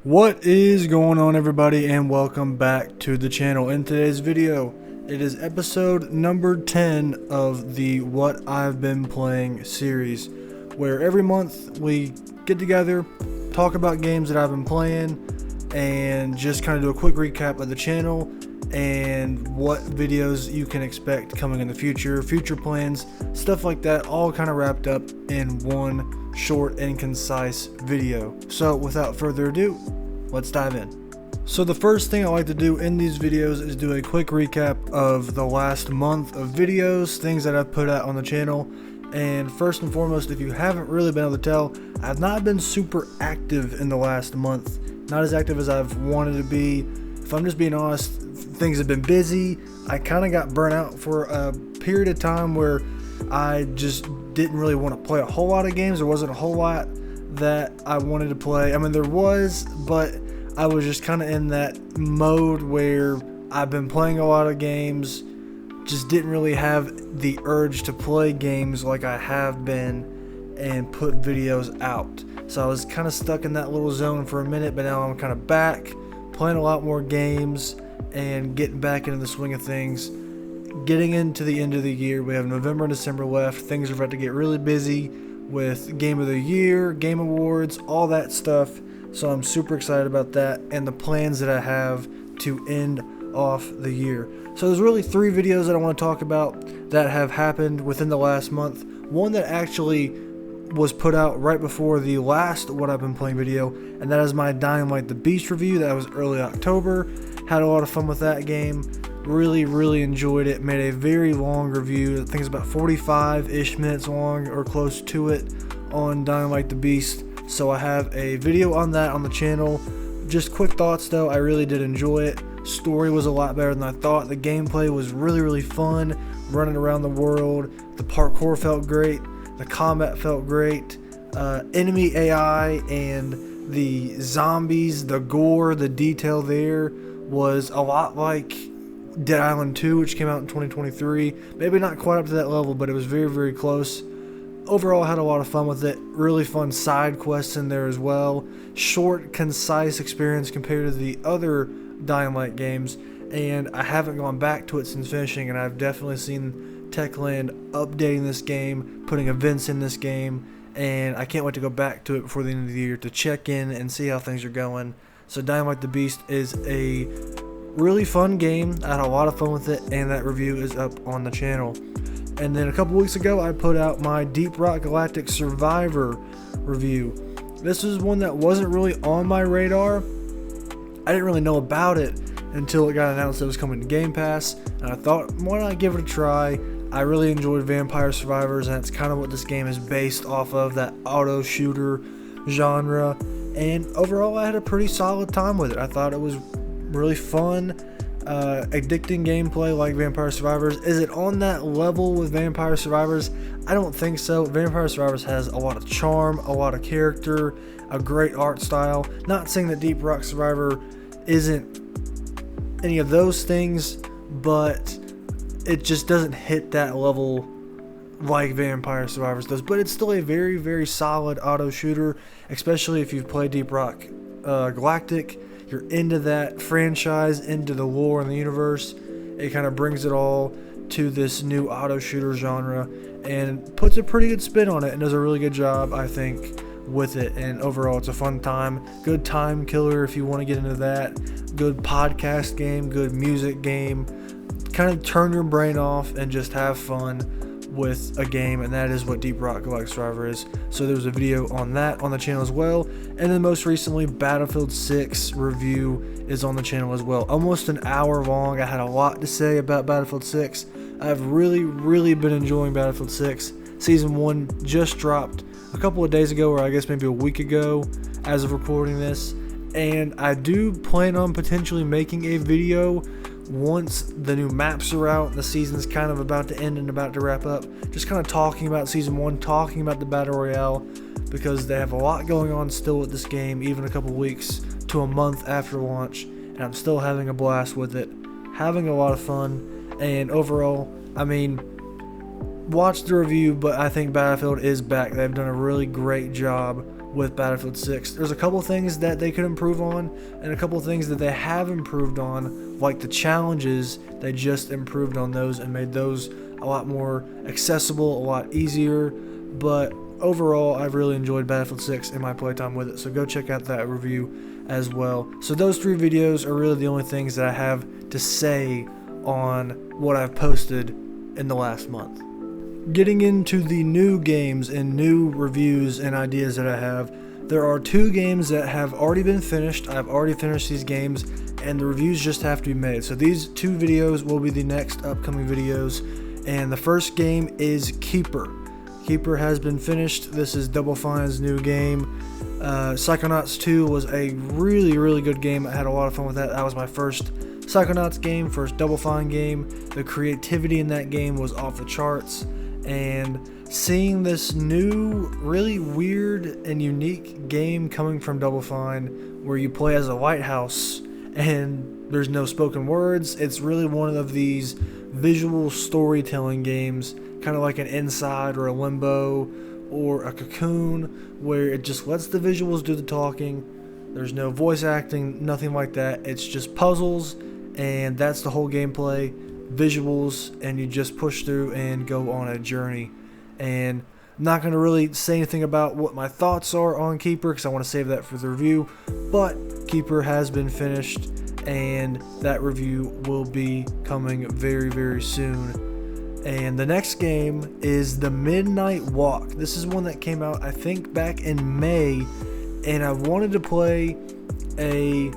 What is going on, everybody, and welcome back to the channel. In today's video, it is episode number 10 of the What I've Been Playing series, where every month we get together, talk about games that I've been playing, and just kind of do a quick recap of the channel and what videos you can expect coming in the future plans, stuff like that, all kind of wrapped up in one short and concise video. So without further ado, let's dive in. So the first thing I like to do in these videos is do a quick recap of the last month of videos, things that I've put out on the channel. And first and foremost, if you haven't really been able to tell, I've not been super active in the last month. Not as active as I've wanted to be. If I'm just being honest, things have been busy. I kind of got burnt out for a period of time where I just didn't really want to play a whole lot of games. There wasn't a whole lot that I wanted to play. I mean, there was, but I was just kind of in that mode where I've been playing a lot of games, just didn't really have the urge to play games like I have been and put videos out. So I was kind of stuck in that little zone for a minute, but now I'm kind of back, playing a lot more games and getting back into the swing of things. Getting into the end of the year, we have November and December left. Things are about to get really busy with Game of the Year, Game Awards, all that stuff. So I'm super excited about that and the plans that I have to end off the year. So there's really three videos that I want to talk about that have happened within the last month. One that actually was put out right before the last What I've Been Playing video, and that is my Dying Light the Beast review. That was early October. Had a lot of fun with that game. Really enjoyed it. Made a very long review. I think it's about 45-ish minutes long or close to it on Dying Light the Beast. So I have a video on that on the channel. Just quick thoughts though, I really did enjoy it. Story was a lot better than I thought. The gameplay was really fun. Running around the world. The parkour felt great. The combat felt great. Enemy AI and the zombies, the gore, the detail there was a lot like Dead Island 2, which came out in 2023. Maybe not quite up to that level, but it was very close. Overall, I had a lot of fun with it. Really fun side quests in there as well. Short, concise experience compared to the other Dying Light games. And I haven't gone back to it since finishing, and I've definitely seen Techland updating this game, putting events in this game, and I can't wait to go back to it before the end of the year to check in and see how things are going. So Dying Light the Beast is a really fun game. I had a lot of fun with it, and that review is up on the channel. And then a couple weeks ago, I put out my Deep Rock Galactic Survivor review. This is one that wasn't really on my radar. I didn't really know about it until it got announced that it was coming to Game Pass, and I thought, why not give it a try? I really enjoyed Vampire Survivors, and that's kind of what this game is based off of, that auto shooter genre. And overall, I had a pretty solid time with it. I thought it was really fun, addicting gameplay like Vampire Survivors. Is it on that level with Vampire Survivors? I don't think so. Vampire Survivors has a lot of charm, a lot of character, a great art style. Not saying that Deep Rock Survivor isn't any of those things, but it just doesn't hit that level like Vampire Survivors does. But it's still a very solid auto shooter, especially if you've played Deep Rock Galactic. You're into that franchise, into the lore and the universe. It kind of brings it all to this new auto shooter genre and puts a pretty good spin on it and does a really good job, I think, with it. And overall, it's a fun time. Good time killer if you want to get into that. Good podcast game, good music game. Kind of turn your brain off and just have fun with a game, and that is what Deep Rock Galactic Survivor is. So there's a video on that on the channel as well. And then most recently, Battlefield 6 review is on the channel as well. Almost an hour long. I had a lot to say about Battlefield 6. I've really been enjoying Battlefield 6. Season 1 just dropped a couple of days ago, or I guess maybe a week ago as of recording this. And I do plan on potentially making a video once the new maps are out, the season's kind of about to end and about to wrap up, just kind of talking about Season 1, talking about the Battle Royale, because they have a lot going on still with this game, even a couple weeks to a month after launch, and I'm still having a blast with it, having a lot of fun, and overall, I mean, watch the review, but I think Battlefield is back. They've done a really great job with Battlefield 6. There's a couple things that they could improve on, and a couple things that they have improved on, like the challenges. They just improved on those and made those a lot more accessible, a lot easier. But overall, I've really enjoyed Battlefield 6 in my playtime with it, so go check out that review as well. So those 3 videos are really the only things that I have to say on what I've posted in the last month. Getting into the new games and new reviews and ideas that I have, there are 2 games that have already been finished. I've already finished these games, and the reviews just have to be made. So these 2 videos will be the next upcoming videos, and the first game is Keeper. Keeper has been finished. This is Double Fine's new game. Psychonauts 2 was a really good game. I had a lot of fun with that. That was my first Psychonauts game, first Double Fine game. The creativity in that game was off the charts, and seeing this new, really weird and unique game coming from Double Fine, where you play as a lighthouse and there's no spoken words. It's really one of these visual storytelling games, kind of like an Inside or a Limbo or a Cocoon, where it just lets the visuals do the talking. There's no voice acting, nothing like that. It's just puzzles, and that's the whole gameplay, visuals, and you just push through and go on a journey. And I'm not going to really say anything about what my thoughts are on Keeper, because I want to save that for the review, but Keeper has been finished, and that review will be coming very soon. And the next game is The Midnight Walk. This is one that came out, I think, back in May, and I wanted to play a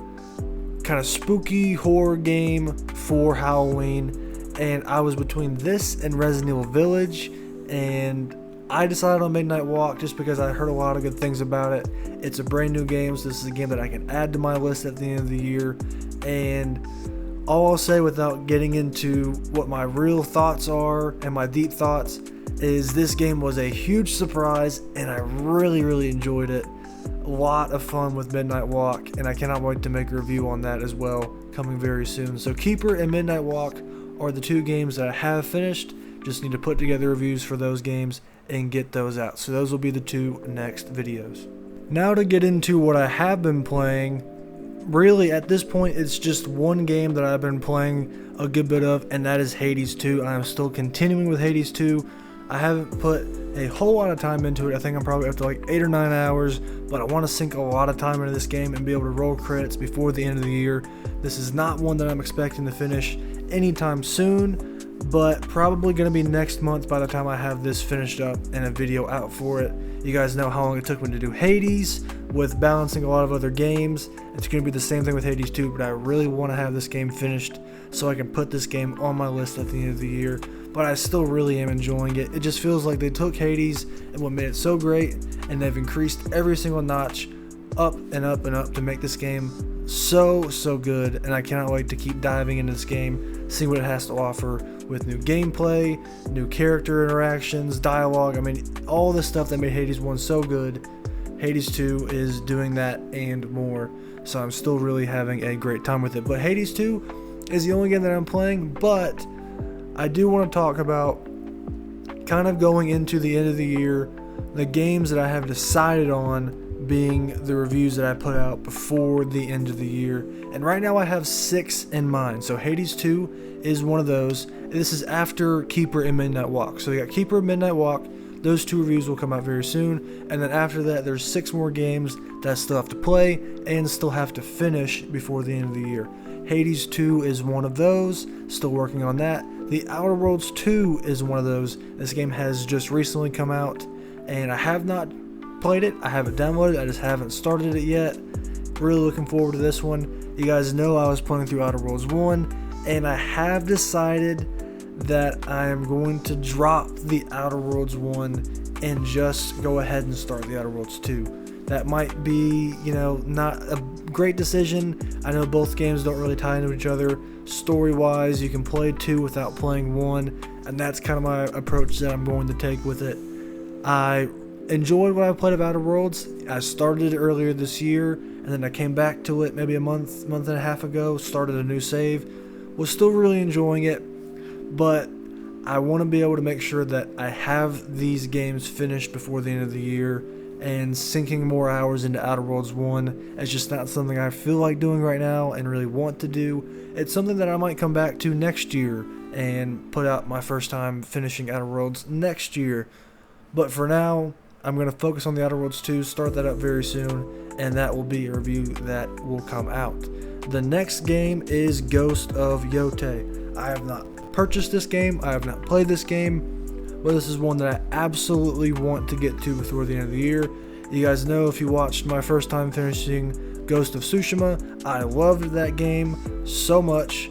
kind of spooky horror game for Halloween, and I was between this and Resident Evil Village, and I decided on Midnight Walk just because I heard a lot of good things about it. It's a brand new game, so this is a game that I can add to my list at the end of the year. And all I'll say, without getting into what my real thoughts are and my deep thoughts, is this game was a huge surprise, and I really enjoyed it. A lot of fun with Midnight Walk, and I cannot wait to make a review on that as well, coming very soon. So Keeper and Midnight Walk are the 2 games that I have finished. Just need to put together reviews for those games and get those out. So those will be the 2 next videos. Now to get into what I have been playing. Really, at this point, it's just one game that I've been playing a good bit of, and that is Hades 2. I am still continuing with Hades 2. I haven't put a whole lot of time into it. I think I'm probably up to like 8 or 9 hours, but I want to sink a lot of time into this game and be able to roll credits before the end of the year. This is not one that I'm expecting to finish anytime soon, but probably going to be next month by the time I have this finished up and a video out for it. You guys know how long it took me to do Hades with balancing a lot of other games. It's going to be the same thing with Hades 2, but I really want to have this game finished so I can put this game on my list at the end of the year. But I still really am enjoying it. It just feels like they took Hades and what made it so great, and they've increased every single notch up and up and up to make this game so good. And I cannot wait to keep diving into this game, seeing what it has to offer with new gameplay, new character interactions, dialogue. I mean, all the stuff that made Hades 1 so good, Hades 2 is doing that and more. So I'm still really having a great time with it. But Hades 2 is the only game that I'm playing, but I do want to talk about, kind of going into the end of the year, the games that I have decided on being the reviews that I put out before the end of the year. And right now I have 6 in mind. So Hades 2 is one of those. This is after Keeper and Midnight Walk. So we got Keeper and Midnight Walk. Those 2 reviews will come out very soon. And then after that, there's 6 more games that I still have to play and still have to finish before the end of the year. Hades 2 is one of those. Still working on that. The Outer Worlds 2 is one of those. This game has just recently come out, and I have not played it. I have it downloaded. I just haven't started it yet. Really looking forward to this one. You guys know I was playing through Outer Worlds 1, and I have decided that I am going to drop the Outer Worlds 1 and just go ahead and start the Outer Worlds 2. That might be, not a great decision. I know both games don't really tie into each other. Story-wise, you can play 2 without playing 1, and that's kind of my approach that I'm going to take with it. I enjoyed what I played of Outer Worlds. I started it earlier this year, and then I came back to it maybe a month and a half ago, started a new save. Was still really enjoying it, but I want to be able to make sure that I have these games finished before the end of the year, and sinking more hours into Outer Worlds 1. It's just not something I feel like doing right now and really want to do. It's something that I might come back to next year and put out my first time finishing Outer Worlds next year. But for now, I'm going to focus on the Outer Worlds 2, start that up very soon, and that will be a review that will come out. The next game is Ghost of Yotei. I have not purchased this game, I have not played this game, but this is one that I absolutely want to get to before the end of the year. You guys know, if you watched my first time finishing Ghost of Tsushima, I loved that game so much.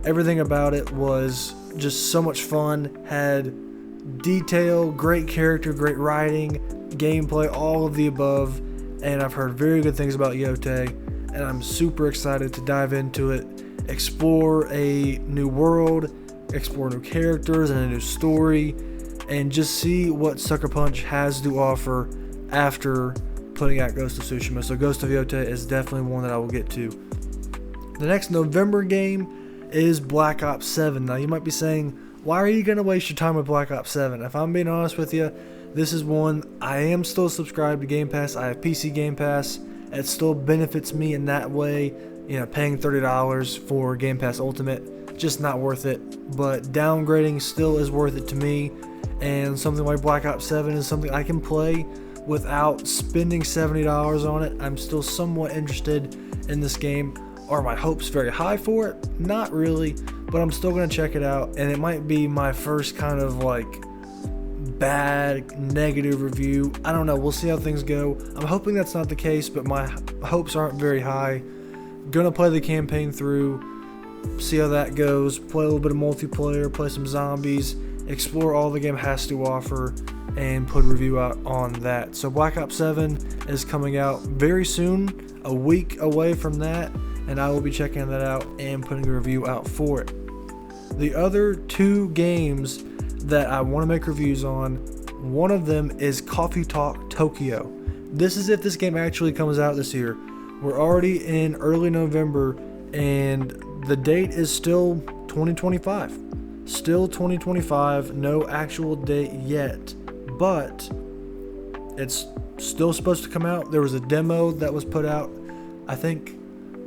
Everything about it was just so much fun, had detail, great character, great writing, gameplay, all of the above, and I've heard very good things about Yotei, and I'm super excited to dive into it, explore a new world, explore new characters and a new story, and just see what Sucker Punch has to offer after putting out Ghost of Tsushima. So Ghost of Yotei is definitely one that I will get to. The next November game is Black Ops 7. Now you might be saying, why are you going to waste your time with Black Ops 7? If I'm being honest with you, this is one, I am still subscribed to Game Pass. I have PC Game Pass. It still benefits me in that way. You know, paying $30 for Game Pass Ultimate, just not worth it. But downgrading still is worth it to me. And something like Black Ops 7 is something I can play without spending $70 on it. I'm still somewhat interested in this game. Are my hopes very high for it? Not really, but I'm still going to check it out, and it might be my first kind of like bad, negative review. I don't know, we'll see how things go. I'm hoping that's not the case, but my hopes aren't very high. Gonna play the campaign through, see how that goes, play a little bit of multiplayer, play some zombies, explore all the game has to offer, and put a review out on that. So Black Ops 7 is coming out very soon, a week away from that, and I will be checking that out and putting a review out for it. The other two games that I want to make reviews on, one of them is Coffee Talk Tokyo. This is if this game actually comes out this year. We're already in early November, and the date is still 2025. Still 2025, no actual date yet, but it's still supposed to come out. There was a demo that was put out. I think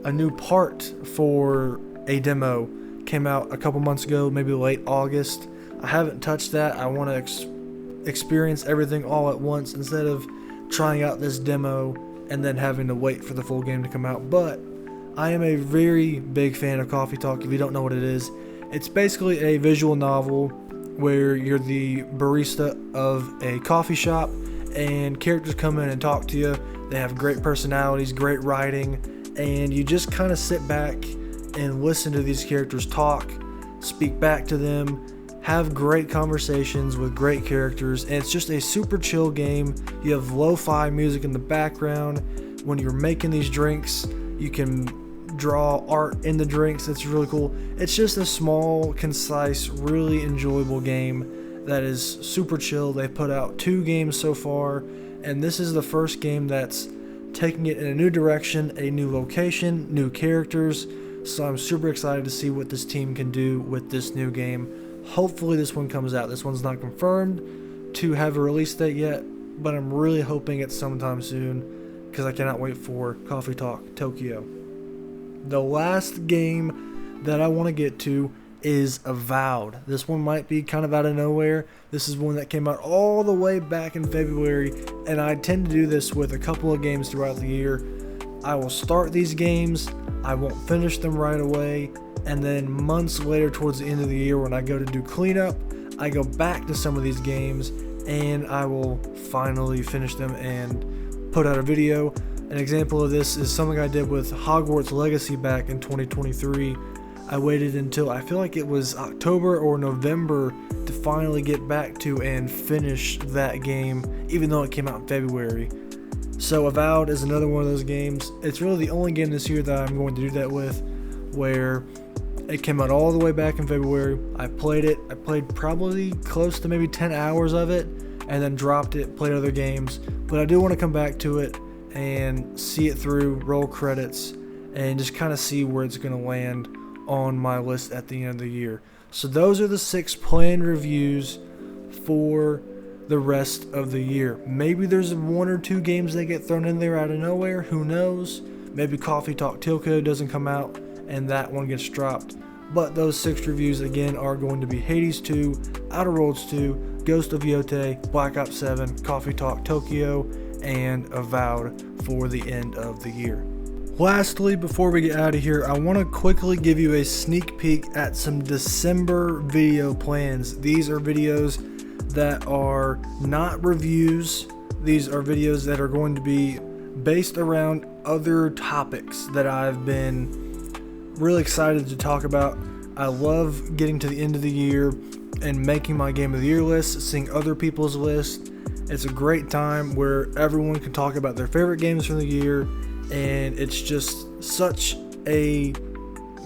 a new part for a demo came out a couple months ago, maybe late August. I haven't touched that. I want to experience everything all at once instead of trying out this demo and then having to wait for the full game to come out. But I am a very big fan of Coffee Talk. If you don't know what it is, it's basically a visual novel where you're the barista of a coffee shop and characters come in and talk to you. They have great personalities, great writing, and you just kind of sit back and listen to these characters talk, speak back to them, have great conversations with great characters, and it's just a super chill game. You have lo-fi music in the background. When you're making these drinks, you can draw art in the drinks. It's really cool. It's just a small, concise, really enjoyable game that is super chill. They put out 2 games so far, and this is the first game that's taking it in a new direction, a new location, new characters. So I'm super excited to see what this team can do with this new game. Hopefully this one comes out. This one's not confirmed to have a release date yet, but I'm really hoping it's sometime soon because I cannot wait for Coffee Talk Tokyo. The last game that I want to get to is Avowed. This one might be kind of out of nowhere. This is one that came out all the way back in February, and I tend to do this with a couple of games throughout the year. I will start these games, I won't finish them right away, and then months later towards the end of the year when I go to do cleanup, I go back to some of these games and I will finally finish them and put out a video. An example of this is something I did with Hogwarts Legacy back in 2023. I waited until I feel like it was October or November to finally get back to and finish that game, even though it came out in February. So Avowed is another one of those games. It's really the only game this year that I'm going to do that with, where it came out all the way back in February. I played it. I played probably close to maybe 10 hours of it and then dropped it, played other games. But I do want to come back to it and see it through, roll credits, and just kind of see where it's going to land on my list at the end of the year. So those are the 6 planned reviews for the rest of the year. Maybe there's 1 or 2 games that get thrown in there out of nowhere, who knows? Maybe Coffee Talk Tilco doesn't come out and that one gets dropped. But those 6 reviews again are going to be Hades 2, Outer Worlds 2, Ghost of Yotei, Black Ops 7, Coffee Talk Tokyo, and Avowed for the end of the year. Lastly, before we get out of here, I want to quickly give you a sneak peek at some December video plans. These are videos that are not reviews. These are videos that are going to be based around other topics that I've been really excited to talk about. I love getting to the end of the year and making my Game of the Year list, seeing other people's lists. It's a great time where everyone can talk about their favorite games from the year, and it's just such a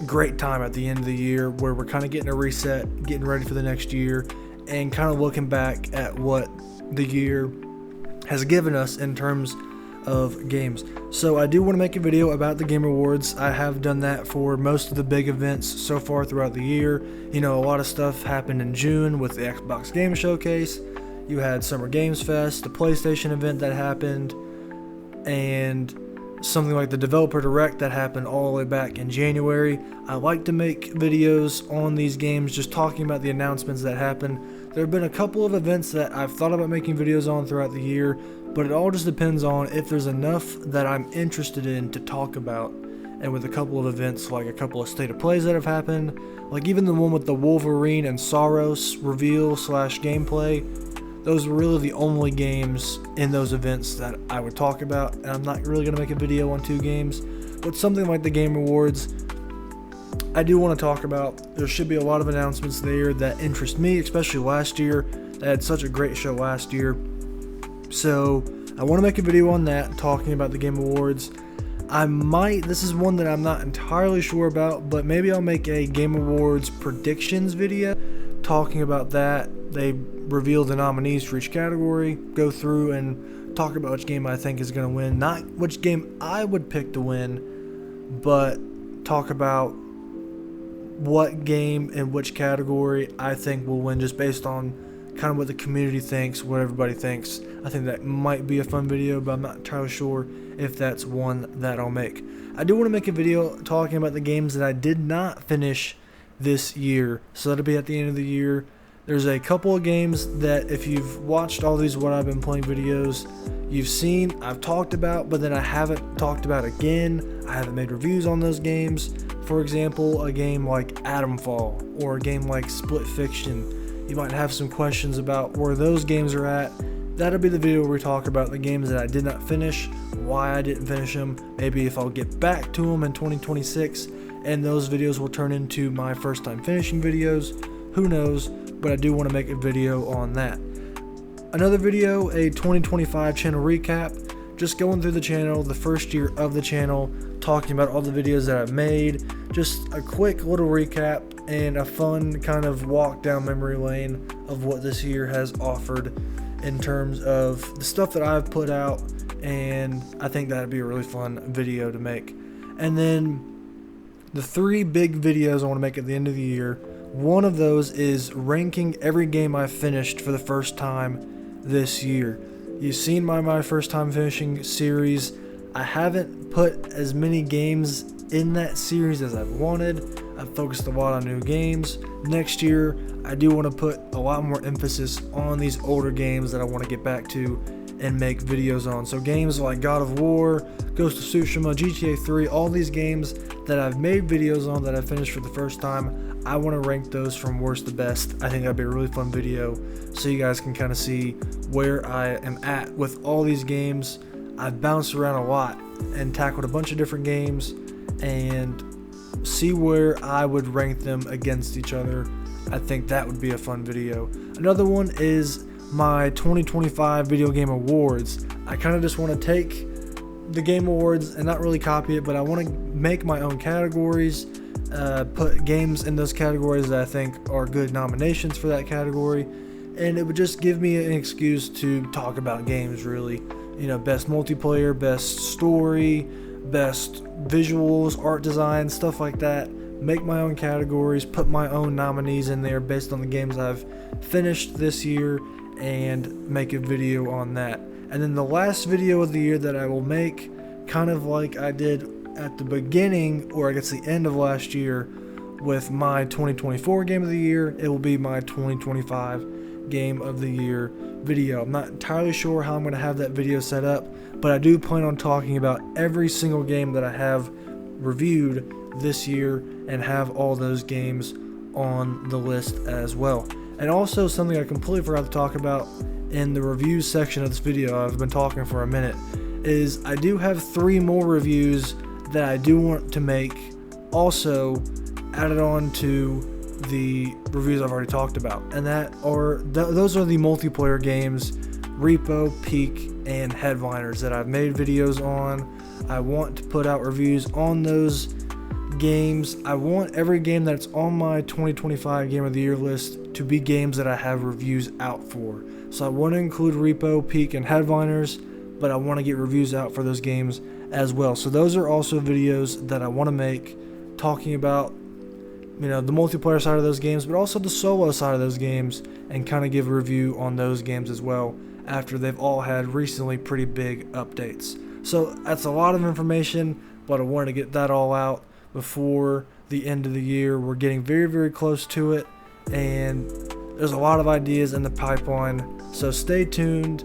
great time at the end of the year where we're kind of getting a reset, getting ready for the next year, and kind of looking back at what the year has given us in terms of games. So I do want to make a video about the Game Awards. I have done that for most of the big events so far throughout the year. You know, a lot of stuff happened in June with the Xbox Game Showcase. You had Summer Games Fest, the PlayStation event that happened, and something like the Developer Direct that happened all the way back in January. I like to make videos on these games just talking about the announcements that happened. There have been a couple of events that I've thought about making videos on throughout the year, but it all just depends on if there's enough that I'm interested in to talk about. And with a couple of events, like a couple of state of plays that have happened, like even the one with the Wolverine and Saros reveal / gameplay, those were really the only games in those events that I would talk about, and I'm not really going to make a video on 2 games. But something like the Game Awards, I do want to talk about. There should be a lot of announcements there that interest me, especially last year. They had such a great show last year. So I want to make a video on that, talking about the Game Awards. This is one that I'm not entirely sure about, but maybe I'll make a Game Awards predictions video talking about that. They reveal the nominees for each category, go through and talk about which game I think is going to win. Not which game I would pick to win, but talk about what game and which category I think will win, just based on kind of what the community thinks, what everybody thinks. I think that might be a fun video, but I'm not entirely sure if that's one that I'll make. I do want to make a video talking about the games that I did not finish this year, so that'll be at the end of the year. There's a couple of games that if you've watched all these What I've Been Playing videos, you've seen, I've talked about, but then I haven't talked about again. I haven't made reviews on those games. For example, a game like Atomfall or a game like Split Fiction. You might have some questions about where those games are at. That'll be the video where we talk about the games that I did not finish, why I didn't finish them, maybe if I'll get back to them in 2026, and those videos will turn into my first time finishing videos. Who knows? But I do want to make a video on that. Another video, a 2025 channel recap, just going through the channel, the first year of the channel, talking about all the videos that I've made, just a quick little recap and a fun kind of walk down memory lane of what this year has offered in terms of the stuff that I've put out, and I think that'd be a really fun video to make. And then the 3 big videos I want to make at the end of the year. One of those is ranking every game I've finished for the first time this year. You've seen my first time finishing series. I haven't put as many games in that series as I've wanted. I've focused a lot on new games. Next year, I do want to put a lot more emphasis on these older games that I want to get back to and make videos on. So games like God of War, Ghost of Tsushima, GTA 3, all these games that I've made videos on that I finished for the first time, I want to rank those from worst to best. I think that'd be a really fun video so you guys can kind of see where I am at with all these games. I've bounced around a lot and tackled a bunch of different games, and see where I would rank them against each other. I think that would be a fun video. Another one is my 2025 Video Game Awards. I kind of just want to take the Game Awards and not really copy it, but I want to make my own categories, put games in those categories that I think are good nominations for that category, and it would just give me an excuse to talk about games, really. You know, best multiplayer, best story, best visuals, art design, stuff like that. Make my own categories, put my own nominees in there based on the games I've finished this year, and make a video on that. And then the last video of the year that I will make, kind of like I did at the beginning, or I guess the end of last year, with my 2024 game of the year, it will be my 2025 game of the year video. I'm not entirely sure how I'm going to have that video set up, but I do plan on talking about every single game that I have reviewed this year and have all those games on the list as well. And also, something I completely forgot to talk about in the reviews section of this video, I've been talking for a minute, is I do have 3 more reviews that I do want to make, also added on to the reviews I've already talked about, and those are the multiplayer games Repo, Peak, and Headliners that I've made videos on. I want to put out reviews on those games. I want every game that's on my 2025 game of the year list to be games that I have reviews out for. So I want to include Repo, Peak, and Headliners, but I want to get reviews out for those games as well. So those are also videos that I want to make, talking about, you know, the multiplayer side of those games, but also the solo side of those games, and kind of give a review on those games as well after they've all had recently pretty big updates. So that's a lot of information, but I wanted to get that all out before the end of the year. We're getting very, very close to it, and there's a lot of ideas in the pipeline, so stay tuned.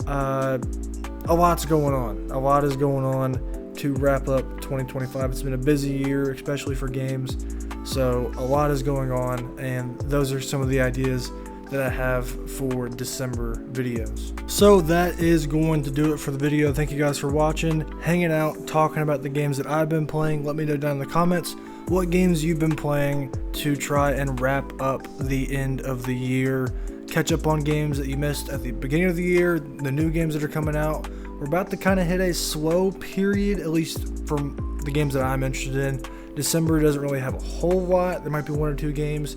A lot's going on. A lot is going on to wrap up 2025. It's been a busy year, especially for games, so a lot is going on, and those are some of the ideas that I have for December videos. So that is going to do it for the video. Thank you guys for watching, hanging out, talking about the games that I've been playing. Let me know down in the comments what games you've been playing to try and wrap up the end of the year. Catch up on games that you missed at the beginning of the year, the new games that are coming out. We're about to kind of hit a slow period, at least from the games that I'm interested in. December doesn't really have a whole lot. There might be 1 or 2 games,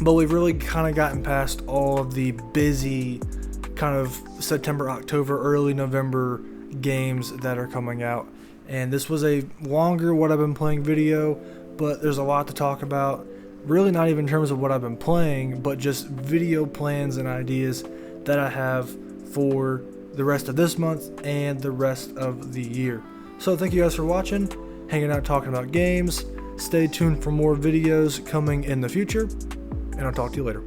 but we've really kind of gotten past all of the busy kind of September, October, early November games that are coming out. And this was a longer what I've been playing video, but there's a lot to talk about. Really not even in terms of what I've been playing, but just video plans and ideas that I have for the rest of this month and the rest of the year. So thank you guys for watching, hanging out, talking about games. Stay tuned for more videos coming in the future, and I'll talk to you later.